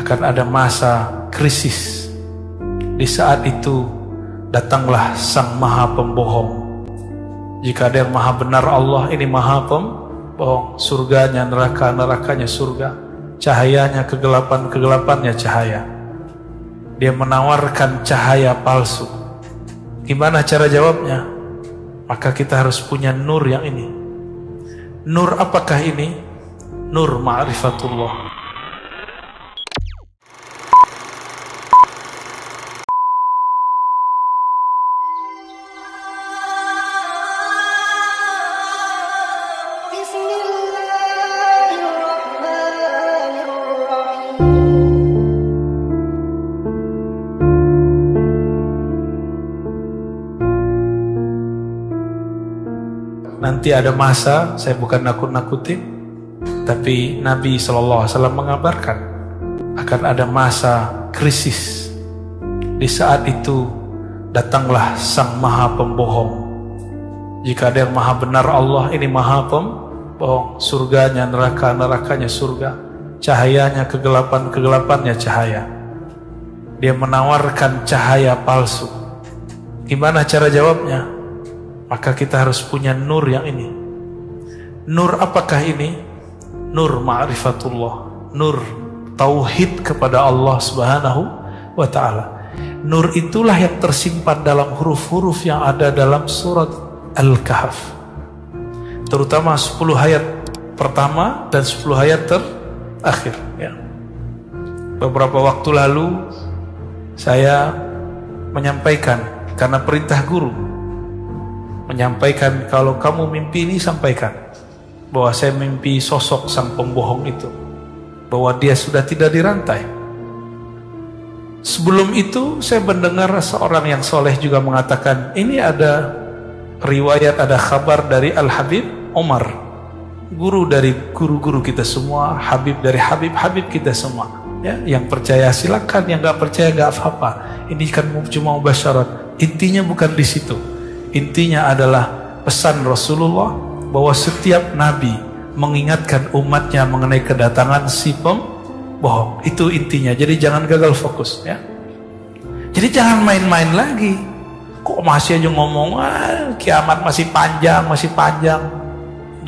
akan ada masa krisis. Di saat itu datanglah Sang Maha Pembohong. Jika ada yang maha benar Allah, ini maha pembohong. Surganya neraka, nerakanya surga. Cahayanya kegelapan, kegelapannya cahaya. Dia menawarkan cahaya palsu. Gimana cara jawabnya? Maka kita harus punya nur yang ini. Nur apakah ini? Nur ma'rifatullah. Nanti ada masa, saya bukan nakut-nakutin, tapi Nabi SAW mengabarkan akan ada masa krisis. Di saat itu datanglah Sang Maha Pembohong. Jika ada yang maha benar Allah, ini maha pembohong. Surganya neraka, nerakanya surga. Cahayanya kegelapan, kegelapannya cahaya. Dia menawarkan cahaya palsu. Gimana cara jawabnya? Maka kita harus punya nur yang ini. Nur apakah ini? Nur ma'rifatullah. Nur tauhid kepada Allah Subhanahu wa ta'ala. Nur itulah yang tersimpan dalam huruf-huruf yang ada dalam surat Al-Kahf. Terutama 10 ayat pertama dan 10 ayat terakhir ya. Beberapa waktu lalu saya menyampaikan, karena perintah guru, menyampaikan kalau kamu mimpi ini sampaikan bahwa saya mimpi sosok sang pembohong itu, bahwa dia sudah tidak dirantai. Sebelum itu saya mendengar seorang yang soleh juga mengatakan, ini ada riwayat, ada kabar dari Al-Habib Omar, guru dari guru-guru kita semua, Habib dari Habib kita semua ya. Yang percaya silakan, yang gak percaya gak apa-apa. Ini kan cuma mubasyarat. Intinya bukan di situ. Intinya adalah pesan Rasulullah bahwa setiap nabi mengingatkan umatnya mengenai kedatangan si pembohong. Itu intinya. Jadi jangan gagal fokus ya. Jadi jangan main-main lagi. Kok masih aja ngomong kiamat masih panjang,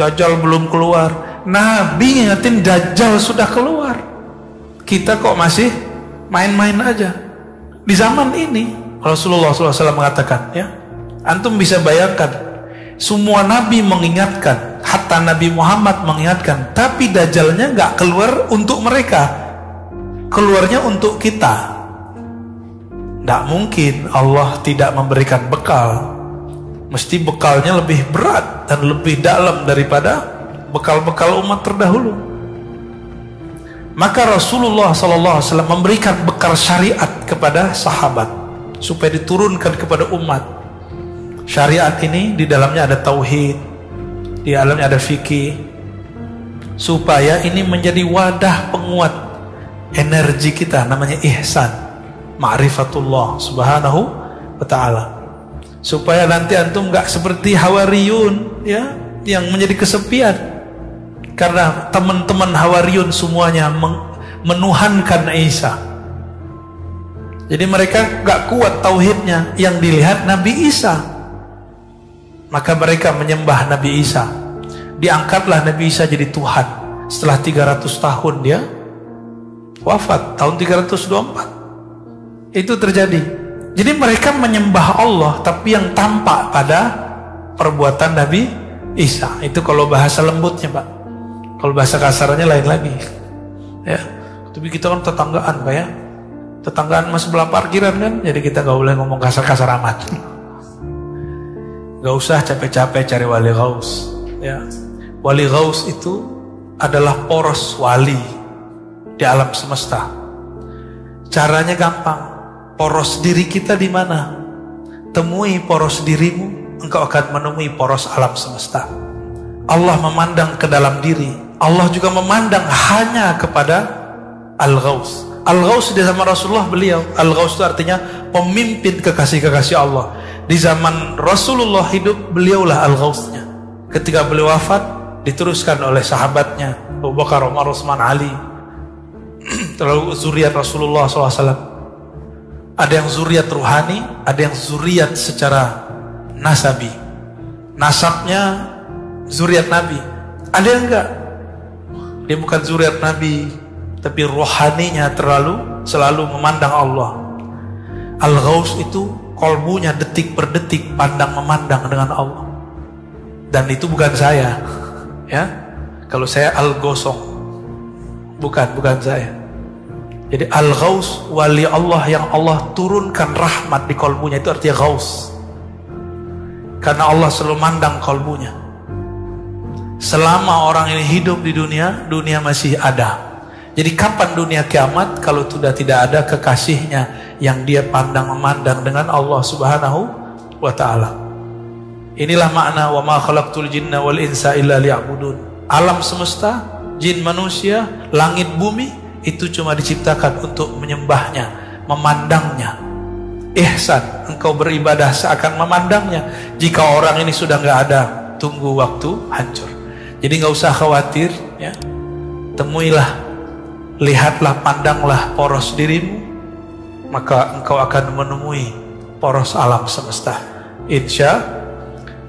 Dajjal belum keluar. Nabi ngingetin Dajjal sudah keluar. Kita kok masih main-main aja. Di zaman ini Rasulullah SAW mengatakan ya, antum bisa bayangkan, semua nabi mengingatkan, hatta Nabi Muhammad mengingatkan, tapi Dajjalnya gak keluar untuk mereka, keluarnya untuk kita. Gak mungkin Allah tidak memberikan bekal. Mesti bekalnya lebih berat dan lebih dalam daripada bekal-bekal umat terdahulu. Maka Rasulullah SAW memberikan bekal syariat kepada sahabat supaya diturunkan kepada umat. Syariat ini di dalamnya ada tauhid, di dalamnya ada fikih, supaya ini menjadi wadah penguat energi kita, namanya ihsan, ma'rifatullah Subhanahu wa ta'ala. Supaya nanti antum gak seperti Hawariyun ya, yang menjadi kesepian. Karena teman-teman Hawariyun semuanya menuhankan Isa. Jadi mereka gak kuat tauhidnya, yang dilihat Nabi Isa. Maka mereka menyembah Nabi Isa. Diangkatlah Nabi Isa jadi Tuhan. Setelah 300 tahun dia wafat, tahun 324. Itu terjadi. Jadi mereka menyembah Allah, tapi yang tampak pada perbuatan Nabi Isa. Itu kalau bahasa lembutnya Pak. Kalau bahasa kasarnya lain lagi ya. Tapi kita kan tetanggaan Pak ya. Tetanggaan mas sebelah parkiran kan. Jadi kita gak boleh ngomong kasar-kasar amat. Gak usah capek-capek cari wali ghaus ya. Wali ghaus itu adalah poros wali di alam semesta. Caranya gampang. Poros diri kita di mana? Temui poros dirimu, engkau akan menemui poros alam semesta. Allah memandang ke dalam diri. Allah juga memandang hanya kepada Al-Ghaus. Al-Ghaus di zaman Rasulullah beliau. Al-Ghaus itu artinya pemimpin kekasih-kekasih Allah. Di zaman Rasulullah hidup, beliaulah Al-Ghausnya. Ketika beliau wafat, diteruskan oleh sahabatnya Abu Bakar, Umar, Utsman, Ali. terlalu zuriat Rasulullah SAW. Ada yang zuriat ruhani, ada yang zuriat secara nasabi. Nasabnya zuriat Nabi. Ada yang enggak. Dia bukan zuriat Nabi, tapi rohaninya selalu memandang Allah. Al-Ghaus itu kolbunya detik per detik memandang dengan Allah. Dan itu bukan saya. Ya. Kalau saya Al-Gosong. Bukan saya. Jadi Al-Ghaus, wali Allah yang Allah turunkan rahmat di kolbunya, itu artinya Ghaus. Karena Allah selalu mandang kolbunya. Selama orang ini hidup di dunia, dunia masih ada. Jadi kapan dunia kiamat kalau sudah tidak ada kekasihnya yang dia memandang dengan Allah Subhanahu wa ta'ala. Inilah makna wa ma khalaqtul jinna wal insa illa liya'budun. Alam semesta, jin manusia, langit bumi itu cuma diciptakan untuk menyembahnya, memandangnya. Ihsan, engkau beribadah seakan memandangnya. Jika orang ini sudah nggak ada, tunggu waktu hancur. Jadi nggak usah khawatir, ya. Temuilah, lihatlah, pandanglah poros dirimu, maka engkau akan menemui poros alam semesta.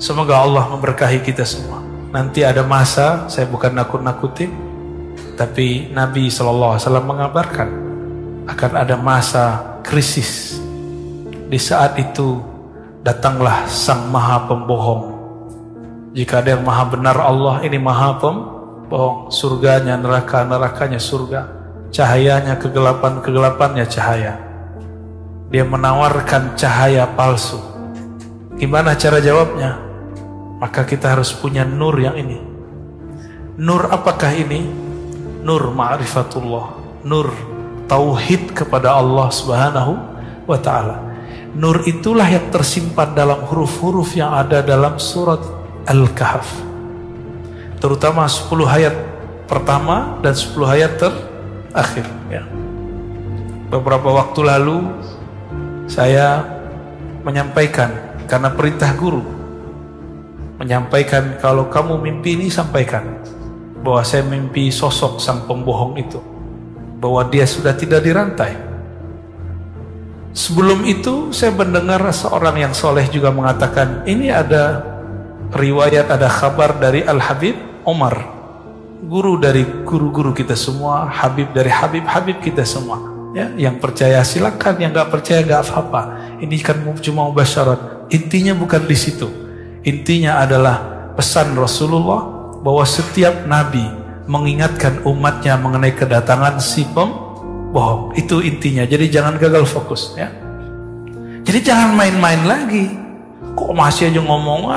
Semoga Allah memberkahi kita semua. Nanti ada masa, saya bukan nakut-nakutin, tapi Nabi SAW mengabarkan akan ada masa krisis. Di saat itu datanglah Sang Maha Pembohong. Jika ada yang Maha Benar Allah, ini Maha Pembohong. Surganya neraka, nerakanya surga. Cahayanya kegelapan, kegelapannya cahaya. Dia menawarkan cahaya palsu. Gimana cara jawabnya? Maka kita harus punya nur yang ini. Nur apakah ini? Nur ma'rifatullah, nur tauhid kepada Allah Subhanahu wa ta'ala. Nur itulah yang tersimpan dalam huruf-huruf yang ada dalam surat Al-Kahf, terutama 10 ayat pertama dan 10 ayat terakhir, ya. Beberapa waktu lalu saya menyampaikan, karena perintah guru menyampaikan, kalau kamu mimpi ini sampaikan bahwa saya mimpi sosok sang pembohong itu, bahwa dia sudah tidak dirantai. Sebelum itu saya mendengar seorang yang soleh juga mengatakan, ini ada riwayat, ada kabar dari Al-Habib Omar, guru dari guru-guru kita semua, Habib dari Habib-Habib kita semua, ya. Yang percaya silakan, yang nggak percaya nggak apa-apa. Ini kan cuma mubasyarat. Intinya bukan di situ. Intinya adalah pesan Rasulullah bahwa setiap nabi mengingatkan umatnya mengenai kedatangan si pembohong. Itu intinya. Jadi jangan gagal fokus, ya. Jadi jangan main-main lagi. Kok masih aja ngomong,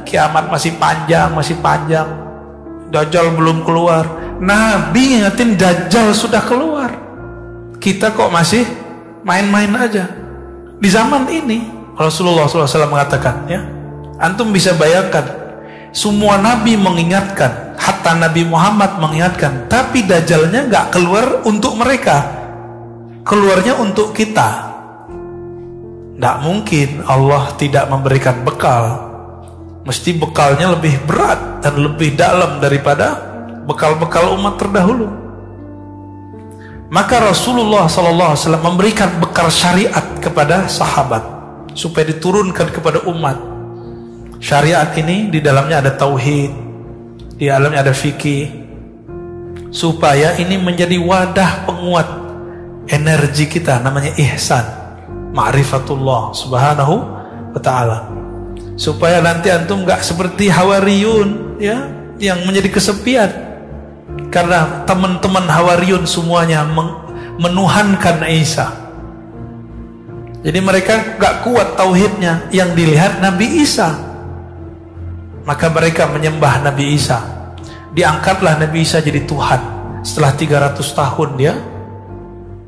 kiamat masih panjang, Dajjal belum keluar. Nabi ingatin Dajjal sudah keluar. Kita kok masih main-main aja. Di zaman ini Rasulullah SAW mengatakan, ya, antum bisa bayangkan, semua nabi mengingatkan, hatta Nabi Muhammad mengingatkan, tapi Dajjalnya nggak keluar untuk mereka, keluarnya untuk kita. Nggak mungkin Allah tidak memberikan bekal. Mesti bekalnya lebih berat dan lebih dalam daripada bekal-bekal umat terdahulu. Maka Rasulullah SAW memberikan bekal syariat kepada sahabat supaya diturunkan kepada umat. Syariat ini di dalamnya ada tauhid, di dalamnya ada fikih, supaya ini menjadi wadah penguat energi kita, namanya ihsan, ma'rifatullah Subhanahu wa ta'ala. Supaya nanti antum gak seperti Hawariyun, ya, yang menjadi kesepian. Karena teman-teman Hawariyun semuanya menuhankan Isa. Jadi mereka gak kuat tauhidnya, yang dilihat Nabi Isa. Maka mereka menyembah Nabi Isa. Diangkatlah Nabi Isa jadi Tuhan. Setelah 300 tahun dia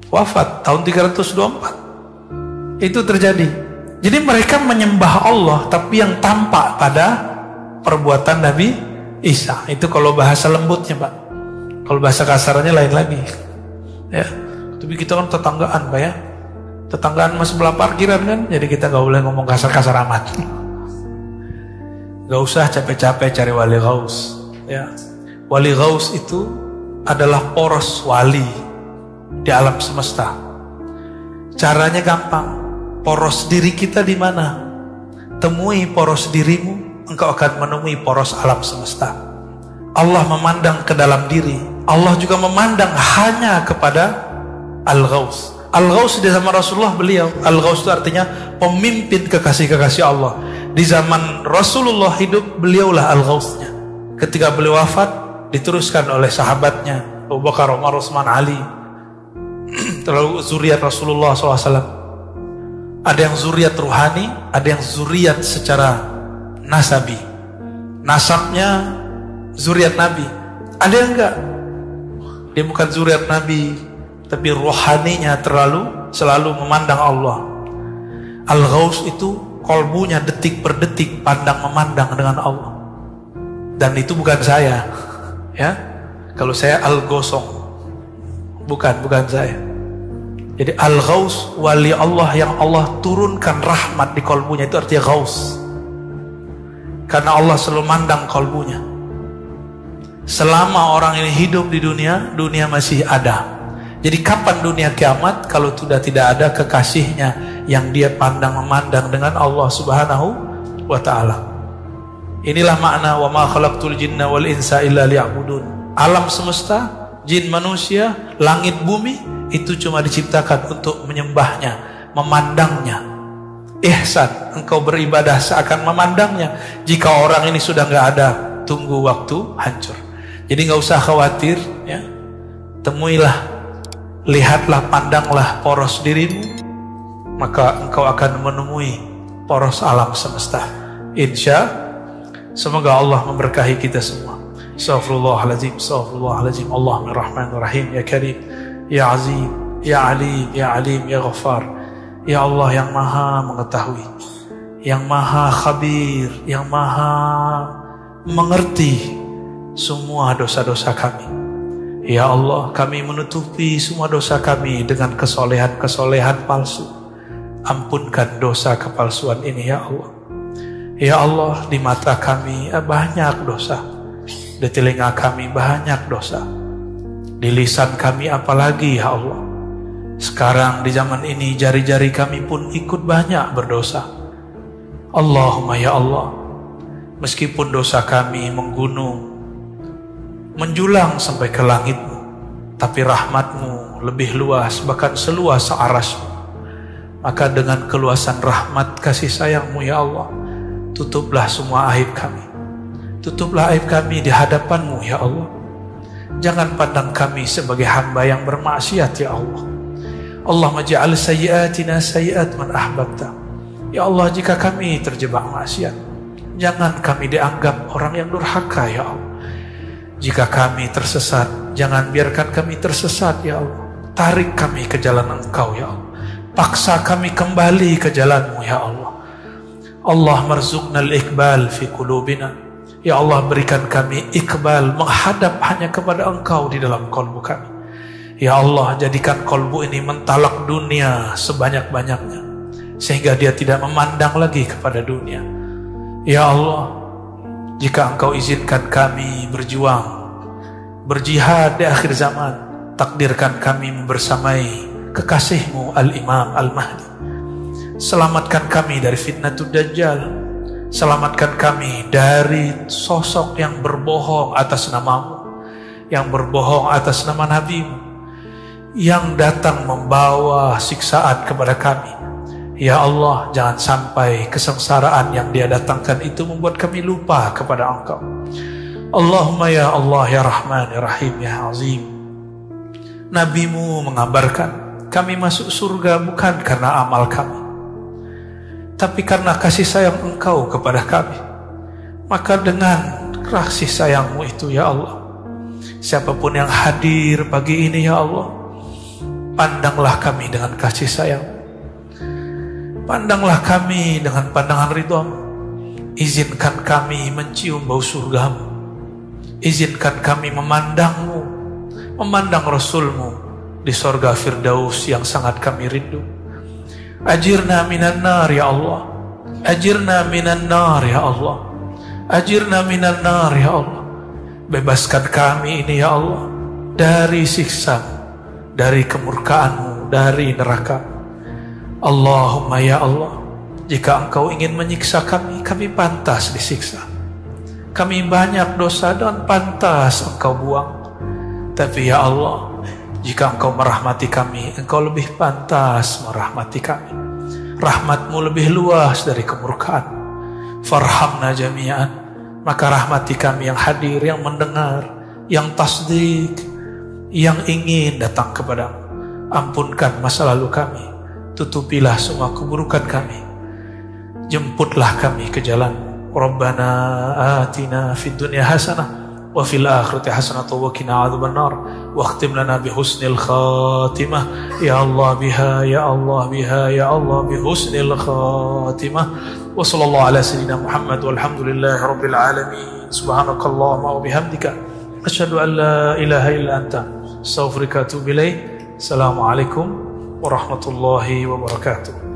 wafat, tahun 324. Itu terjadi. Jadi mereka menyembah Allah, tapi yang tampak pada perbuatan Nabi Isa. Itu kalau bahasa lembutnya, Pak. Kalau bahasa kasarnya lain lagi, ya. Tapi kita kan tetanggaan, Pak, ya. Tetanggaan mas sebelah parkiran kan, jadi kita gak boleh ngomong kasar-kasar amat. Gak usah capek-capek cari wali ghaus, ya. Wali ghaus itu adalah poros wali di alam semesta. Caranya gampang. Poros diri kita di mana? Temui poros dirimu, engkau akan menemui poros alam semesta. Allah memandang ke dalam diri. Allah juga memandang hanya kepada Al-Ghaus. Al-Ghaus di zaman Rasulullah beliau. Al-Ghaus itu artinya pemimpin kekasih-kekasih Allah. Di zaman Rasulullah hidup, beliaulah Al-Ghausnya. Ketika beliau wafat, diteruskan oleh sahabatnya Abu Bakar, Umar, Utsman, Ali. Terlalu zuriat Rasulullah SAW. Ada yang zuriat ruhani, ada yang zuriat secara nasabi. Nasabnya zuriat Nabi. Ada yang enggak. Dia bukan zuriat Nabi, tapi rohaninya selalu memandang Allah. Al-Ghaus itu kolbunya detik per detik memandang dengan Allah. Dan itu bukan saya. Ya. Kalau saya Al-Gosong. Bukan saya. Jadi Al-Ghaus, wali Allah yang Allah turunkan rahmat di kolbunya, itu artinya Ghaus. Karena Allah selalu mandang kolbunya. Selama orang ini hidup di dunia, dunia masih ada. Jadi kapan dunia kiamat kalau sudah tidak ada kekasihnya yang dia memandang dengan Allah Subhanahu wa ta'ala. Inilah makna wa ma khalaqtul jinna wal insa illa liya'budun. Alam semesta, jin, manusia, langit, bumi itu cuma diciptakan untuk menyembahnya, memandangnya. Ihsan, engkau beribadah seakan memandangnya. Jika orang ini sudah nggak ada, tunggu waktu hancur. Jadi nggak usah khawatir, ya. Temuilah, lihatlah, pandanglah poros dirimu, maka engkau akan menemui poros alam semesta. Insya. Semoga Allah memberkahi kita semua. Astaghfirullahaladzim, astaghfirullahaladzim. Allahumma rahmanir-rahim, ya karim, ya azim, ya alim, ya alim, ya ghaffar. Ya Allah yang maha mengetahui, yang maha khabir, yang maha mengerti semua dosa-dosa kami. Ya Allah, kami menutupi semua dosa kami dengan kesolehan-kesolehan palsu. Ampunkan dosa kepalsuan ini ya Allah. Ya Allah, di mata kami banyak dosa, di telinga kami banyak dosa, di lisan kami apalagi ya Allah. Sekarang di zaman ini jari-jari kami pun ikut banyak berdosa. Allahumma ya Allah, meskipun dosa kami menggunung, menjulang sampai ke langit-Mu, tapi rahmat-Mu lebih luas, bahkan seluas arasy-Mu. Maka dengan keluasan rahmat kasih sayang-Mu ya Allah, tutuplah semua aib kami. Tutuplah aib kami di hadapan-Mu ya Allah. Jangan pandang kami sebagai hamba yang bermaksiat ya Allah. Allahumma ja'al sayyiatina sayyiat man ahbabta. Ya Allah, jika kami terjebak maksiat, jangan kami dianggap orang yang durhaka ya Allah. Jika kami tersesat, jangan biarkan kami tersesat ya Allah. Tarik kami ke jalan Engkau ya Allah. Paksa kami kembali ke jalan-Mu ya Allah. Allah marzuqna al-iqbal fi qulubina. Ya Allah, berikan kami iqbal, menghadap hanya kepada Engkau di dalam kalbu kami. Ya Allah, jadikan kalbu ini mentalak dunia sebanyak-banyaknya, sehingga dia tidak memandang lagi kepada dunia. Ya Allah, jika Engkau izinkan kami berjuang, berjihad di akhir zaman, takdirkan kami membersamai kekasih-Mu Al-Imam Al-Mahdi. Selamatkan kami dari fitnatul Dajjal. Selamatkan kami dari sosok yang berbohong atas nama-Mu, yang berbohong atas nama Nabi-Mu, yang datang membawa siksaan kepada kami. Ya Allah, jangan sampai kesengsaraan yang dia datangkan itu membuat kami lupa kepada Engkau. Allahumma ya Allah, ya Rahman, ya Rahim, ya Azim. Nabi-Mu mengabarkan kami masuk surga bukan karena amal kami, tapi karena kasih sayang Engkau kepada kami. Maka dengan kasih sayang-Mu itu ya Allah, siapapun yang hadir pagi ini ya Allah, pandanglah kami dengan kasih sayang. Pandanglah kami dengan pandangan ridha-Mu. Izinkan kami mencium bau surga-Mu. Izinkan kami memandang-Mu, memandang Rasul-Mu di sorga Firdaus yang sangat kami rindu. Ajirna minan nar ya Allah. Ajirna minan nar ya Allah. Ajirna minan nar ya Allah. Bebaskan kami ini ya Allah dari siksa, dari kemurkaan-Mu, dari neraka. Allahumma ya Allah, jika Engkau ingin menyiksa kami, kami pantas disiksa. Kami banyak dosa dan pantas Engkau buang. Tapi ya Allah, jika Engkau merahmati kami, Engkau lebih pantas merahmati kami. Rahmat-Mu lebih luas dari kemurkaan. Farhamna jami'an, maka rahmati kami yang hadir, yang mendengar, yang tasdik, yang ingin datang kepadamu. Ampunkan masa lalu kami, tutupilah semua keburukan kami, jemputlah kami ke jalan. Rabbana atina fid dunya hasanah wa fil akhirati hasanah wa qina adzabannar wa khtim lana bi husnil khatimah ya Allah biha ya Allah biha ya Allah bi husnil khatimah. Wa sallallahu ala sayyidina Muhammad walhamdulillahi rabbil alamin. Subhanakallahumma wa bihamdika asyhadu an la ilaha illa anta astaghfiruka wa atubu ilaik. Assalamualaikum warahmatullahi wabarakatuh.